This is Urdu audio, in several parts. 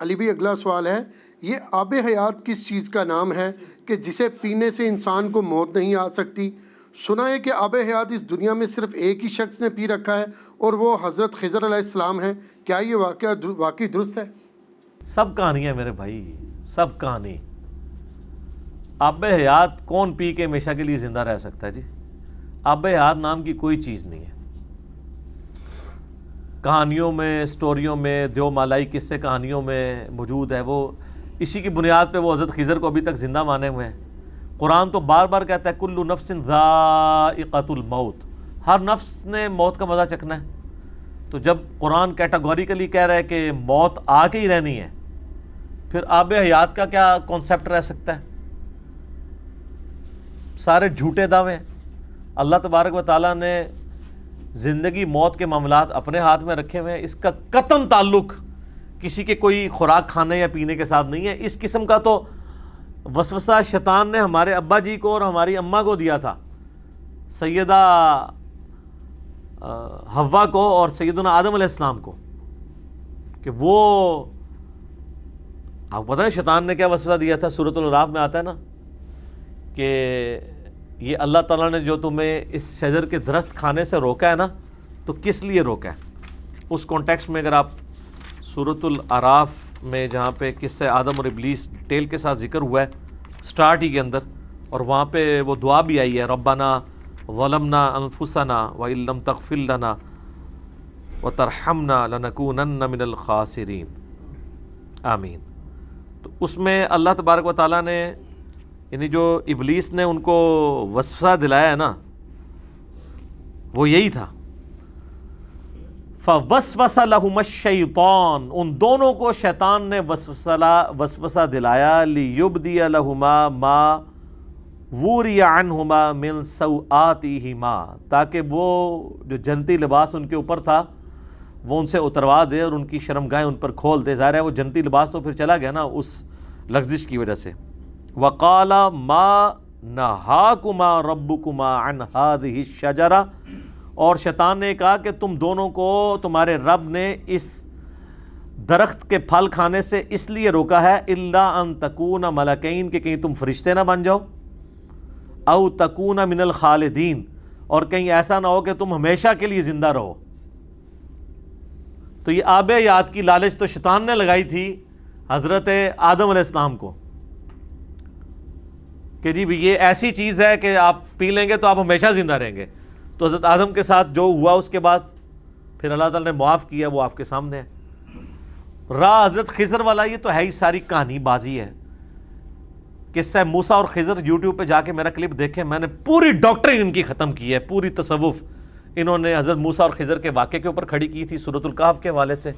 علی بھی اگلا سوال ہے، یہ آب حیات کس چیز کا نام ہے کہ جسے پینے سے انسان کو موت نہیں آ سکتی؟ سنا ہے کہ آب حیات اس دنیا میں صرف ایک ہی شخص نے پی رکھا ہے اور وہ حضرت خضر علیہ السلام ہے، کیا یہ واقعی درست ہے؟ سب کہانی ہے میرے بھائی، سب کہانی۔ آب حیات کون پی کے ہمیشہ کے لیے زندہ رہ سکتا ہے جی؟ آب حیات نام کی کوئی چیز نہیں ہے۔ کہانیوں میں، سٹوریوں میں، دیو مالائی قصے کہانیوں میں موجود ہے، وہ اسی کی بنیاد پہ وہ حضرت خضر کو ابھی تک زندہ مانے ہوئے ہیں۔ قرآن تو بار بار کہتا ہے کل نفس ذائقۃ الموت، ہر نفس نے موت کا مزہ چکھنا ہے۔ تو جب قرآن کیٹاگوریکلی کہہ رہا ہے کہ موت آ کے ہی رہنی ہے، پھر آب حیات کا کیا کانسیپٹ رہ سکتا ہے؟ سارے جھوٹے دعوے ہیں۔ اللہ تبارک و تعالیٰ نے زندگی موت کے معاملات اپنے ہاتھ میں رکھے ہوئے ہیں، اس کا قطعاً تعلق کسی کے کوئی خوراک کھانے یا پینے کے ساتھ نہیں ہے۔ اس قسم کا تو وسوسہ شیطان نے ہمارے ابا جی کو اور ہماری اماں کو دیا تھا، سیدہ حوا کو اور سیدنا آدم علیہ السلام کو، کہ وہ آپ کو پتہ ہے شیطان نے کیا وسوسہ دیا تھا؟ سورۃ الاعراف میں آتا ہے نا کہ یہ اللہ تعالیٰ نے جو تمہیں اس شجر کے درخت کھانے سے روکا ہے نا، تو کس لیے روکا ہے؟ اس کانٹیکسٹ میں اگر آپ سورۃ الاعراف میں جہاں پہ قصہ آدم اور ابلیس ڈیٹیل کے ساتھ ذکر ہوا ہے سٹارٹ ہی کے اندر، اور وہاں پہ وہ دعا بھی آئی ہے ربنا ظلمنا انفسنا وان لم تغفر لنا وترحمنا لنکونن من الخاسرین آمین۔ تو اس میں اللہ تبارک و تعالیٰ نے یعنی جو ابلیس نے ان کو وسوسہ دلایا ہے نا، وہ یہی تھا فوسوس لہما الشیطان، ان دونوں کو شیطان نے وسوسہ دلایا لیبدی لہما ما وری عنہما من سوآتہما، تاکہ وہ جو جنتی لباس ان کے اوپر تھا وہ ان سے اتروا دے اور ان کی شرمگاہیں ان پر کھول دے۔ ظاہر ہے وہ جنتی لباس تو پھر چلا گیا نا اس لغزش کی وجہ سے۔ وقال ما نہاکما ربکما عن ہذہ الشجرہ، اور شیطان نے کہا کہ تم دونوں کو تمہارے رب نے اس درخت کے پھل کھانے سے اس لیے روکا ہے الا ان تکون ملکین، کہ کہیں تم فرشتے نہ بن جاؤ، او تکون من الخالدین، اور کہیں ایسا نہ ہو کہ تم ہمیشہ کے لیے زندہ رہو۔ تو یہ آب حیات کی لالچ تو شیطان نے لگائی تھی حضرت آدم علیہ السلام کو کہ جی یہ ایسی چیز ہے کہ آپ پی لیں گے تو آپ ہمیشہ زندہ رہیں گے۔ تو حضرت آدم کے ساتھ جو ہوا اس کے بعد پھر اللہ تعالیٰ نے معاف کیا، وہ آپ کے سامنے ہے۔ راہ حضرت خضر والا یہ تو ہے ہی ساری کہانی بازی ہے۔ قصہ موسیٰ اور خضر یوٹیوب پہ جا کے میرا کلپ دیکھیں، میں نے پوری ڈاکٹرین ان کی ختم کی ہے، پوری تصوف انہوں نے حضرت موسیٰ اور خضر کے واقعے کے اوپر کھڑی کی تھی سورۃ الکہف کے حوالے سے۔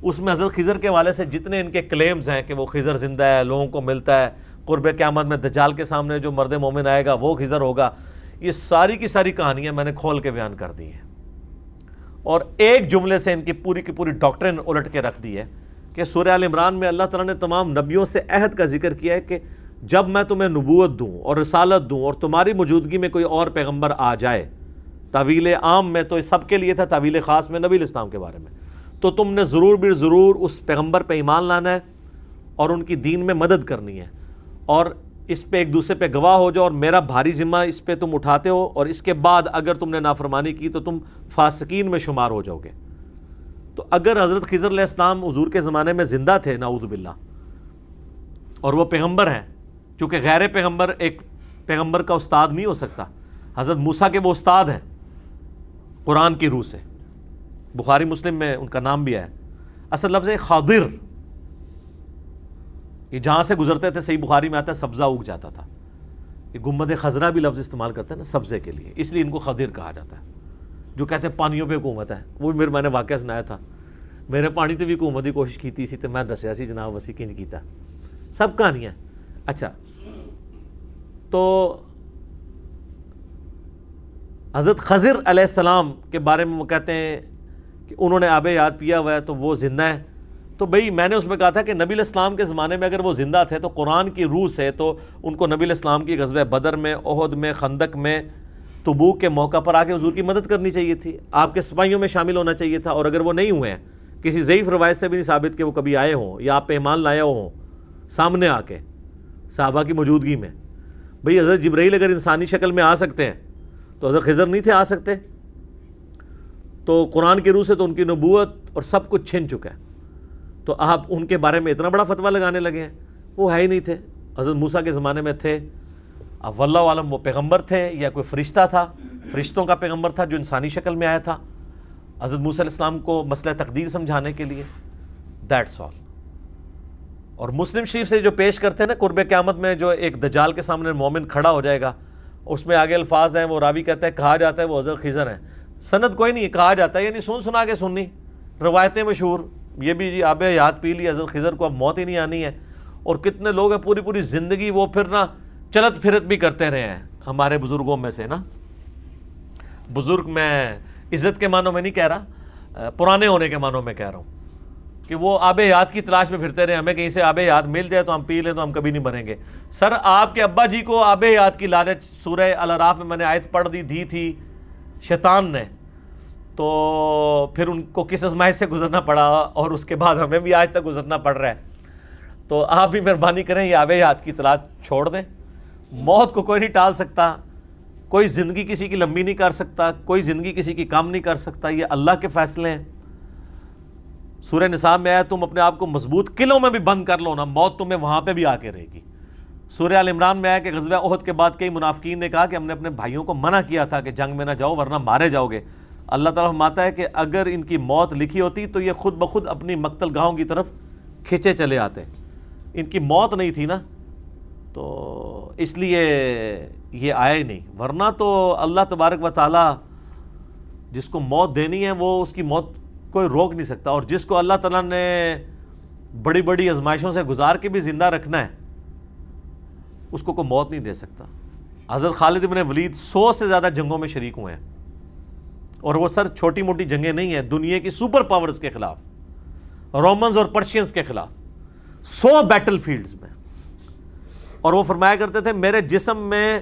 اس میں حضرت خضر کے حوالے سے جتنے ان کے کلیمز ہیں کہ وہ خضر زندہ ہے، لوگوں کو ملتا ہے، قرب قیامت میں دجال کے سامنے جو مرد مومن آئے گا وہ خضر ہوگا، یہ ساری کی ساری کہانیاں میں نے کھول کے بیان کر دی ہیں، اور ایک جملے سے ان کی پوری ڈاکٹرین الٹ کے رکھ دی ہے کہ سورہ آل عمران میں اللہ تعالیٰ نے تمام نبیوں سے عہد کا ذکر کیا ہے کہ جب میں تمہیں نبوت دوں اور رسالت دوں اور تمہاری موجودگی میں کوئی اور پیغمبر آ جائے، تعویل عام میں تو سب کے لیے تھا، تعویل خاص میں نبی الاسلام کے بارے میں، تو تم نے ضرور بھی ضرور اس پیغمبر پہ ایمان لانا ہے اور ان کی دین میں مدد کرنی ہے، اور اس پہ ایک دوسرے پہ گواہ ہو جاؤ، اور میرا بھاری ذمہ اس پہ تم اٹھاتے ہو، اور اس کے بعد اگر تم نے نافرمانی کی تو تم فاسقین میں شمار ہو جاؤ گے۔ تو اگر حضرت خضر علیہ السلام حضور کے زمانے میں زندہ تھے نعوذ باللہ، اور وہ پیغمبر ہیں، چونکہ غیر پیغمبر ایک پیغمبر کا استاد نہیں ہو سکتا، حضرت موسیٰ کے وہ استاد ہیں قرآن کی روح سے، بخاری مسلم میں ان کا نام بھی ہے، اصل لفظ ہے خاضر، یہ جہاں سے گزرتے تھے صحیح بخاری میں آتا ہے سبزہ اگ جاتا تھا، یہ گنبد خضرا بھی لفظ استعمال کرتے ہیں نا سبزے کے لیے، اس لیے ان کو خضر کہا جاتا ہے۔ جو کہتے ہیں پانیوں پہ حکومت ہے، وہ بھی میں نے واقعہ سنایا تھا، میرے پانی تے بھی حکومت کی کوشش کی سی تو میں دسیا سی جناب وسی کنج کیتا، سب کہانیاں۔ اچھا، تو حضرت خضر علیہ السلام کے بارے میں وہ کہتے ہیں کہ انہوں نے آب حیات پیا ہوا ہے تو وہ زندہ ہے۔ تو بھئی میں نے اس میں کہا تھا کہ نبی علیہ السلام کے زمانے میں اگر وہ زندہ تھے تو قرآن کی روح سے تو ان کو نبی علیہ السلام کی غزوہ بدر میں، احد میں، خندق میں، تبوک کے موقع پر آ کے حضور کی مدد کرنی چاہیے تھی، آپ کے سپاہیوں میں شامل ہونا چاہیے تھا، اور اگر وہ نہیں ہوئے ہیں کسی ضعیف روایت سے بھی نہیں ثابت کہ وہ کبھی آئے ہوں یا آپ پہ ایمان لائے ہوں سامنے آ کے صحابہ کی موجودگی میں. بھئی حضرت جبرائیل اگر انسانی شکل میں آ سکتے ہیں تو حضرت خضر نہیں تھے آ سکتے؟ تو قرآن کی روح سے تو ان کی نبوت اور سب کچھ چھن چکا ہے, تو آپ ان کے بارے میں اتنا بڑا فتویٰ لگانے لگے ہیں. وہ ہے ہی نہیں تھے. حضرت موسیٰ کے زمانے میں تھے, اب واللہ عالم وہ پیغمبر تھے یا کوئی فرشتہ تھا, فرشتوں کا پیغمبر تھا جو انسانی شکل میں آیا تھا حضرت موسیٰ علیہ السلام کو مسئلہ تقدیر سمجھانے کے لیے. That's all. اور مسلم شریف سے جو پیش کرتے ہیں نا قرب قیامت میں, جو ایک دجال کے سامنے مومن کھڑا ہو جائے گا, اس میں آگے الفاظ ہیں, وہ راوی کہتا ہے کہا جاتا ہے وہ حضرت خضر ہیں. سند کوئی نہیں, کہا جاتا ہے یعنی سن سنا کے سننی, روایتیں مشہور, یہ بھی جی آب حیات پی لی حضرت خضر کو اب موت ہی نہیں آنی ہے. اور کتنے لوگ ہیں پوری پوری زندگی وہ پھر نا چلت پھرت بھی کرتے رہے ہیں ہمارے بزرگوں میں سے نا. بزرگ میں عزت کے معنوں میں نہیں کہہ رہا, پرانے ہونے کے معنوں میں کہہ رہا ہوں کہ وہ آب حیات کی تلاش میں پھرتے رہے, ہمیں کہیں سے آب حیات مل جائے تو ہم پی لیں تو ہم کبھی نہیں مریں گے. سر آپ کے ابا جی کو آب حیات کی لالچ سورہ الاعراف میں نے آیت پڑھ دی تھی شیطان نے, تو پھر ان کو کس آزمائش سے گزرنا پڑا اور اس کے بعد ہمیں بھی آج تک گزرنا پڑ رہا ہے. تو آپ بھی مہربانی کریں یہ آب حیات کی تلاش چھوڑ دیں. موت کو کوئی نہیں ٹال سکتا, کوئی زندگی کسی کی لمبی نہیں کر سکتا, کوئی زندگی کسی کی کم نہیں کر سکتا, یہ اللہ کے فیصلے ہیں. سورہ نساء میں آیا تم اپنے آپ کو مضبوط قلعوں میں بھی بند کر لو نا, موت تمہیں وہاں پہ بھی آ کے رہے گی. سورہ آل عمران میں آیا کہ غزوہ احد کے بعد کئی منافقین نے کہا کہ ہم نے اپنے بھائیوں کو منع کیا تھا کہ جنگ میں نہ جاؤ ورنہ مارے جاؤ گے. اللہ تعالیٰ فرماتا ہے کہ اگر ان کی موت لکھی ہوتی تو یہ خود بخود اپنی مقتل گاہوں کی طرف کھینچے چلے آتے. ان کی موت نہیں تھی نا, تو اس لیے یہ آئے نہیں, ورنہ تو اللہ تبارک و تعالیٰ جس کو موت دینی ہے وہ اس کی موت کوئی روک نہیں سکتا, اور جس کو اللہ تعالیٰ نے بڑی بڑی آزمائشوں سے گزار کے بھی زندہ رکھنا ہے اس کو کوئی موت نہیں دے سکتا. حضرت خالد بن ولید 100 سے زیادہ جنگوں میں شریک ہوئے ہیں, اور وہ سر چھوٹی موٹی جنگیں نہیں ہیں, دنیا کی سپر پاورز کے خلاف, رومنز اور پرشینز کے خلاف 100 بیٹل فیلڈز میں. اور وہ فرمایا کرتے تھے میرے جسم میں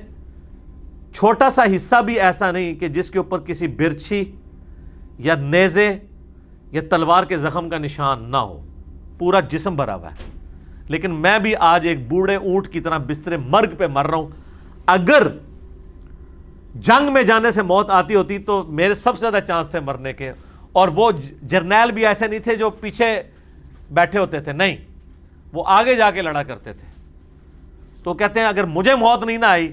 چھوٹا سا حصہ بھی ایسا نہیں کہ جس کے اوپر کسی برچھی یا نیزے یا تلوار کے زخم کا نشان نہ ہو, پورا جسم بھرا ہوا ہے. لیکن میں بھی آج ایک بوڑھے اونٹ کی طرح بستر مرگ پہ مر رہا ہوں. اگر جنگ میں جانے سے موت آتی ہوتی تو میرے سب سے زیادہ چانس تھے مرنے کے, اور وہ جرنیل بھی ایسے نہیں تھے جو پیچھے بیٹھے ہوتے تھے, نہیں, وہ آگے جا کے لڑا کرتے تھے. تو کہتے ہیں اگر مجھے موت نہیں نہ آئی,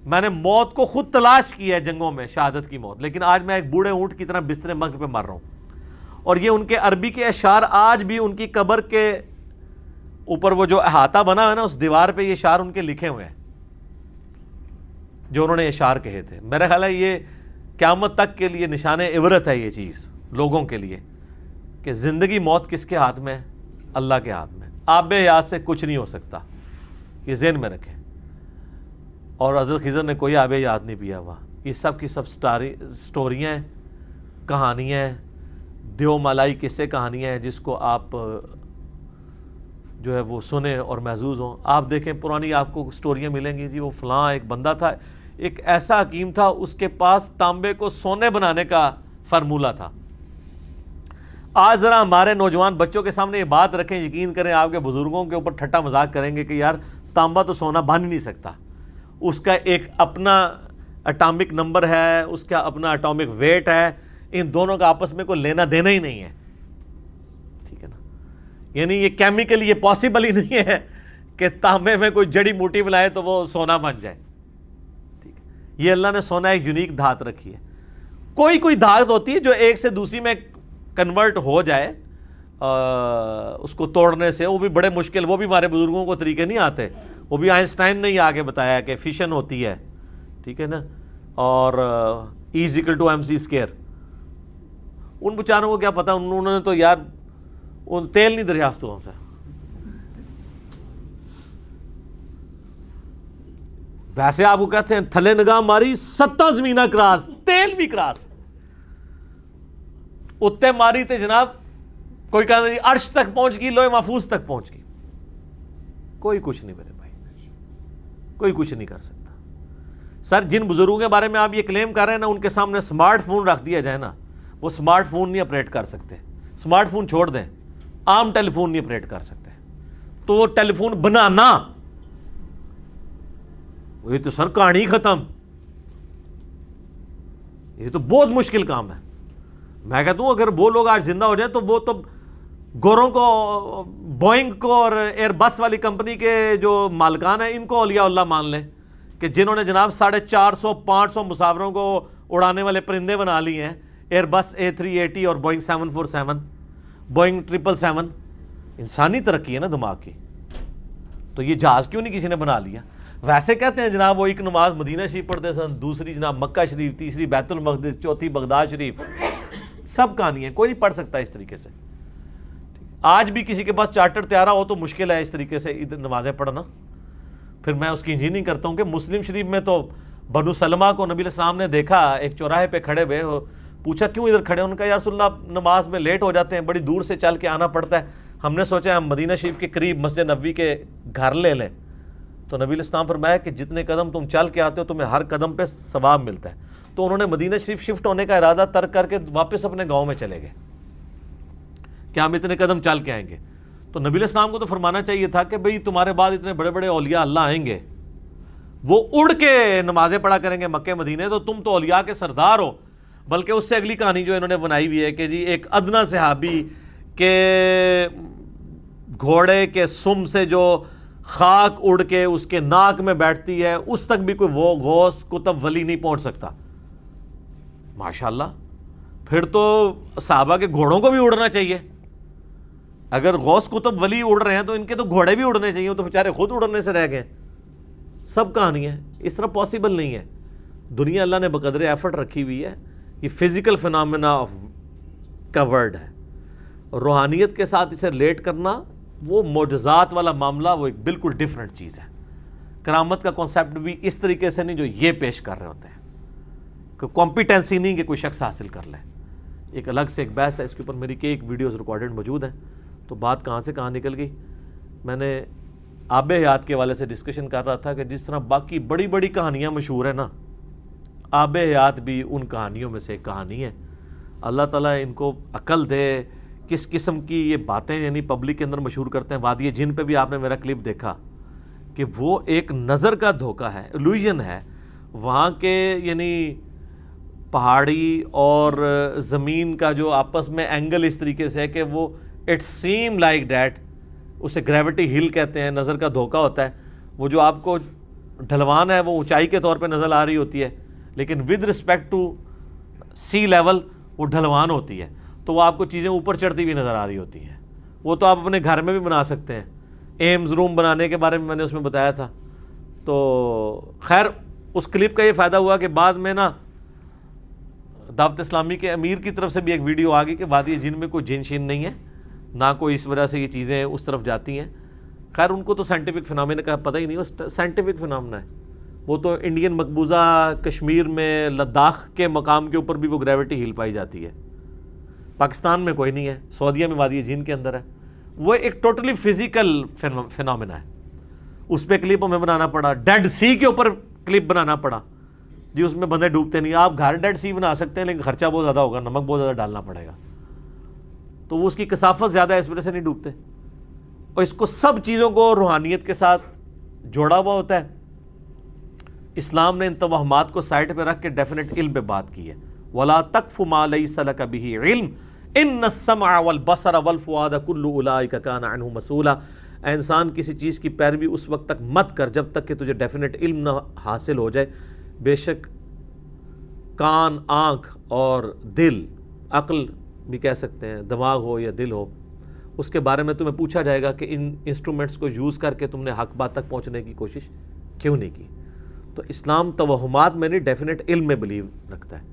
میں نے موت کو خود تلاش کی ہے جنگوں میں, شہادت کی موت, لیکن آج میں ایک بوڑھے اونٹ کی طرح بستر مرگ پہ مر رہا ہوں. اور یہ ان کے عربی کے اشعار آج بھی ان کی قبر کے اوپر وہ جو احاطہ بنا ہے نا اس دیوار پہ یہ اشعار ان کے لکھے ہوئے ہیں جو انہوں نے اشعار کہے تھے. میرا خیال ہے یہ قیامت تک کے لیے نشان عبرت ہے یہ چیز لوگوں کے لیے کہ زندگی موت کس کے ہاتھ میں؟ اللہ کے ہاتھ میں. آب حیات سے کچھ نہیں ہو سکتا, یہ ذہن میں رکھیں. اور حضرت خضر نے کوئی آب حیات نہیں پیا ہوا, یہ سب کی سب سٹوریاں ہیں, کہانیاں ہیں, دیو مالائی قصے کہانیاں ہیں جس کو آپ جو ہے وہ سنیں اور محظوظ ہوں. آپ دیکھیں پرانی آپ کو سٹوریاں ملیں گی, جی وہ فلاں ایک بندہ تھا, ایک ایسا حکیم تھا, اس کے پاس تانبے کو سونے بنانے کا فارمولہ تھا. آج ذرا ہمارے نوجوان بچوں کے سامنے یہ بات رکھیں, یقین کریں آپ کے بزرگوں کے اوپر ٹھٹا مذاق کریں گے کہ یار تانبا تو سونا بن ہی نہیں سکتا, اس کا ایک اپنا اٹامک نمبر ہے, اس کا اپنا اٹامک ویٹ ہے, ان دونوں کا آپس میں کوئی لینا دینا ہی نہیں ہے. ٹھیک ہے نا, یعنی یہ کیمیکلی یہ پاسبل ہی نہیں ہے کہ تانبے میں کوئی جڑی موٹی ملائے تو وہ سونا بن جائے. ٹھیک ہے, یہ اللہ نے سونا ایک یونیک دھات رکھی ہے. کوئی دھات ہوتی ہے جو ایک سے دوسری میں کنورٹ ہو جائے اس کو توڑنے سے, وہ بھی بڑے مشکل, وہ بھی ہمارے بزرگوں کو طریقے نہیں آتے, وہ بھی آئنسٹائن نے ہی آگے بتایا کہ فیشن ہوتی ہے. ٹھیک ہے نا, اور E=mc². ان بیچاروں کو کیا پتا, انہوں نے تو یار تیل نہیں دریافت ہوا سے. ویسے آپ کو کہتے ہیں تھلے نگاہ ماری 7 زمینہ کراس, تیل بھی کراس, اتنے ماری تے جناب کوئی کہتا ہے عرش تک پہنچ گئی, لوح محفوظ تک پہنچ گئی. کوئی کچھ نہیں میرے بھائی, کوئی کچھ نہیں کر سکتا. سر جن بزرگوں کے بارے میں آپ یہ کلیم کر رہے ہیں نا, ان کے سامنے سمارٹ فون رکھ دیا جائے نا, وہ سمارٹ فون نہیں آپریٹ کر سکتے. اسمارٹ فون چھوڑ دیں, عام ٹیلی فون نہیں آپریٹ کر سکتے, تو وہ ٹیلی فون بنانا, یہ تو سر کہانی ختم, یہ تو بہت مشکل کام ہے. میں کہتا ہوں اگر وہ لوگ آج زندہ ہو جائیں تو وہ تو گوروں کو, بوئنگ کو اور ایئر بس والی کمپنی کے جو مالکان ہیں ان کو اولیاء اللہ مان لیں, کہ جنہوں نے جناب 450-500 مسافروں کو اڑانے والے پرندے بنا لیے ہیں, ایئر بس A380 اور بوئنگ 747, بوئنگ 777. انسانی ترقی ہے نا دماغ کی, تو یہ جہاز کیوں نہیں کسی نے بنا لیا؟ ویسے کہتے ہیں جناب وہ ایک نماز مدینہ شریف پڑھتے سن, دوسری جناب مکہ شریف, تیسری بیت المقدس, چوتھی بغداد شریف, سب کہانی ہے, کوئی نہیں پڑھ سکتا اس طریقے سے. آج بھی کسی کے پاس چارٹر طیارہ ہو تو مشکل ہے اس طریقے سے نمازیں پڑھنا. پھر میں اس کی انجینئرنگ کرتا ہوں کہ مسلم شریف میں تو بنو سلمہ کو نبی علیہ السلام نے دیکھا ایک چوراہے پہ کھڑے ہوئے, پوچھا کیوں ادھر کھڑے؟ ان کا یا رسول اللہ نماز میں لیٹ ہو جاتے ہیں, بڑی دور سے چل کے آنا پڑتا ہے, ہم نے سوچا ہم مدینہ شریف کے قریب مسجد نبوی کے گھر لے لیں. تو نبی علیہ السلام فرمایا کہ جتنے قدم تم چل کے آتے ہو تمہیں ہر قدم پہ ثواب ملتا ہے. تو انہوں نے مدینہ شریف شفٹ ہونے کا ارادہ ترک کر کے واپس اپنے گاؤں میں چلے گئے کہ ہم اتنے قدم چل کے آئیں گے. تو نبی علیہ السلام کو تو فرمانا چاہیے تھا کہ بھئی تمہارے بعد اتنے بڑے بڑے اولیاء اللہ آئیں گے, وہ اڑ کے نمازیں پڑھا کریں گے مکہ مدینے, تو تم تو اولیاء کے سردار ہو. بلکہ اس سے اگلی کہانی جو انہوں نے بنائی ہوئی ہے کہ جی ایک ادنا صحابی کے گھوڑے کے سم سے جو خاک اڑ کے اس کے ناک میں بیٹھتی ہے اس تک بھی کوئی وہ غوث کتب ولی نہیں پہنچ سکتا. ماشاءاللہ, پھر تو صحابہ کے گھوڑوں کو بھی اڑنا چاہیے. اگر غوث کتب ولی اڑ رہے ہیں تو ان کے تو گھوڑے بھی اڑنے چاہیے, تو بیچارے خود اڑنے سے رہ گئے. سب کہانی ہے, اس طرح پاسبل نہیں ہے. دنیا اللہ نے بقدر ایفرٹ رکھی ہوئی ہے. یہ فزیکل فنامنا کا ورڈ ہے, روحانیت کے ساتھ اسے ریلیٹ کرنا وہ معجزات والا معاملہ وہ ایک بالکل ڈیفرنٹ چیز ہے. کرامت کا کانسیپٹ بھی اس طریقے سے نہیں جو یہ پیش کر رہے ہوتے ہیں, کہ کمپیٹنسی نہیں کہ کوئی شخص حاصل کر لے. ایک الگ سے ایک بحث ہے, اس کے اوپر میری ایک ویڈیوز ریکارڈڈ موجود ہیں. تو بات کہاں سے کہاں نکل گئی, میں نے آب حیات کے حوالے سے ڈسکشن کر رہا تھا کہ جس طرح باقی بڑی بڑی کہانیاں مشہور ہیں نا, آب حیات بھی ان کہانیوں میں سے ایک کہانی ہے. اللہ تعالیٰ ان کو عقل دے, کس قسم کی یہ باتیں یعنی پبلک کے اندر مشہور کرتے ہیں. وادی جن پہ بھی آپ نے میرا کلپ دیکھا کہ وہ ایک نظر کا دھوکہ ہے, ایلوژن ہے. وہاں کے یعنی پہاڑی اور زمین کا جو آپس میں اینگل اس طریقے سے ہے کہ وہ اٹ سیم لائک دیٹ, اسے گریوٹی ہل کہتے ہیں, نظر کا دھوکہ ہوتا ہے. وہ جو آپ کو ڈھلوان ہے وہ اونچائی کے طور پہ نظر آ رہی ہوتی ہے, لیکن with respect to sea level وہ ڈھلوان ہوتی ہے, تو وہ آپ کو چیزیں اوپر چڑھتی ہوئی نظر آ رہی ہوتی ہیں. وہ تو آپ اپنے گھر میں بھی بنا سکتے ہیں. ایمز روم بنانے کے بارے میں نے اس میں بتایا تھا. تو خیر اس کلپ کا یہ فائدہ ہوا کہ بعد میں نا دعوت اسلامی کے امیر کی طرف سے بھی ایک ویڈیو آ گئی کہ وادی جن میں کوئی جن شین نہیں ہے, نہ کوئی اس وجہ سے یہ چیزیں اس طرف جاتی ہیں. خیر ان کو تو سائنٹیفک فنامنا کا پتہ ہی نہیں, وہ سائنٹیفک فنامنا ہے. وہ تو انڈین مقبوضہ کشمیر میں لداخ کے مقام کے اوپر بھی وہ گریوٹی ہل پائی جاتی ہے. پاکستان میں کوئی نہیں ہے, سعودیہ میں وادی جن کے اندر ہے. وہ ایک ٹوٹلی فزیکل فنامنا ہے. اس پہ کلپ ہمیں بنانا پڑا, ڈیڈ سی کے اوپر کلپ بنانا پڑا جی, اس میں بندے ڈوبتے نہیں. آپ گھر ڈیڈ سی بنا سکتے ہیں لیکن خرچہ بہت زیادہ ہوگا, نمک بہت زیادہ ڈالنا پڑے گا, تو وہ اس کی کثافت زیادہ ہے, اس وجہ سے نہیں ڈوبتے. اور اس کو سب چیزوں کو روحانیت کے ساتھ جوڑا ہوا ہوتا ہے. اسلام نے ان توہمات کو سائٹ پہ رکھ کے ڈیفینیٹ علم پہ بات کی ہے. وَلَا تَقْفُ مَا لَيْسَ لَكَ بِهِ عِلْمٌ إِنَّ السَّمْعَ وَالْبَصَرَ وَالْفُؤَادَ كُلُّ أُولَٰئِكَ كَانَ عَنْهُ مسئولا. اے انسان کسی چیز کی پیروی اس وقت تک مت کر جب تک کہ تجھے ڈیفینیٹ علم نہ حاصل ہو جائے. بے شک کان, آنکھ اور دل, عقل بھی کہہ سکتے ہیں, دماغ ہو یا دل ہو, اس کے بارے میں تمہیں پوچھا جائے گا کہ ان انسٹرومنٹس کو یوز کر کے تم نے حق بات تک پہنچنے کی کوشش کیوں نہیں کی. تو اسلام توہمات میں نہیں, ڈیفینیٹ علم میں بلیو رکھتا ہے.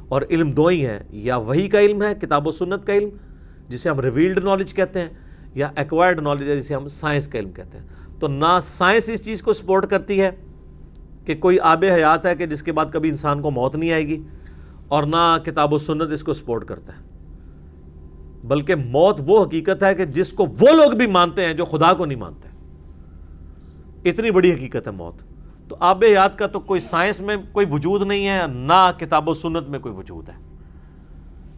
اور علم دو ہی ہیں, یا وحی کا علم ہے, کتاب و سنت کا علم جسے ہم ریویلڈ نالج کہتے ہیں, یا ایکوائرڈ نالج ہے جسے ہم سائنس کا علم کہتے ہیں. تو نہ سائنس اس چیز کو سپورٹ کرتی ہے کہ کوئی آب حیات ہے کہ جس کے بعد کبھی انسان کو موت نہیں آئے گی, اور نہ کتاب و سنت اس کو سپورٹ کرتا ہے. بلکہ موت وہ حقیقت ہے کہ جس کو وہ لوگ بھی مانتے ہیں جو خدا کو نہیں مانتے. اتنی بڑی حقیقت ہے موت. تو آب حیات کا تو کوئی سائنس میں کوئی وجود نہیں ہے, نہ کتاب و سنت میں کوئی وجود ہے.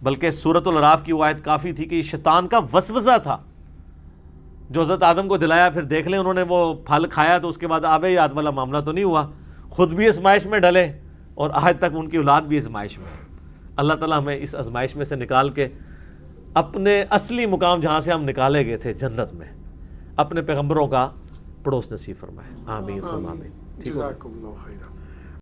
بلکہ سورۃ الاعراف کی وہ آیت کافی تھی کہ یہ شیطان کا وسوسہ تھا جو حضرت آدم کو دلایا. پھر دیکھ لیں انہوں نے وہ پھل کھایا تو اس کے بعد آب حیات والا معاملہ تو نہیں ہوا, خود بھی آزمائش میں ڈلے اور آج تک ان کی اولاد بھی آزمائش میں ہے. اللہ تعالیٰ ہمیں اس آزمائش میں سے نکال کے اپنے اصلی مقام جہاں سے ہم نکالے گئے تھے جنت میں اپنے پیغمبروں کا پڑوس نصیب فرمائے. آمین ثم آمین. جزاکم اللہ خیرہ.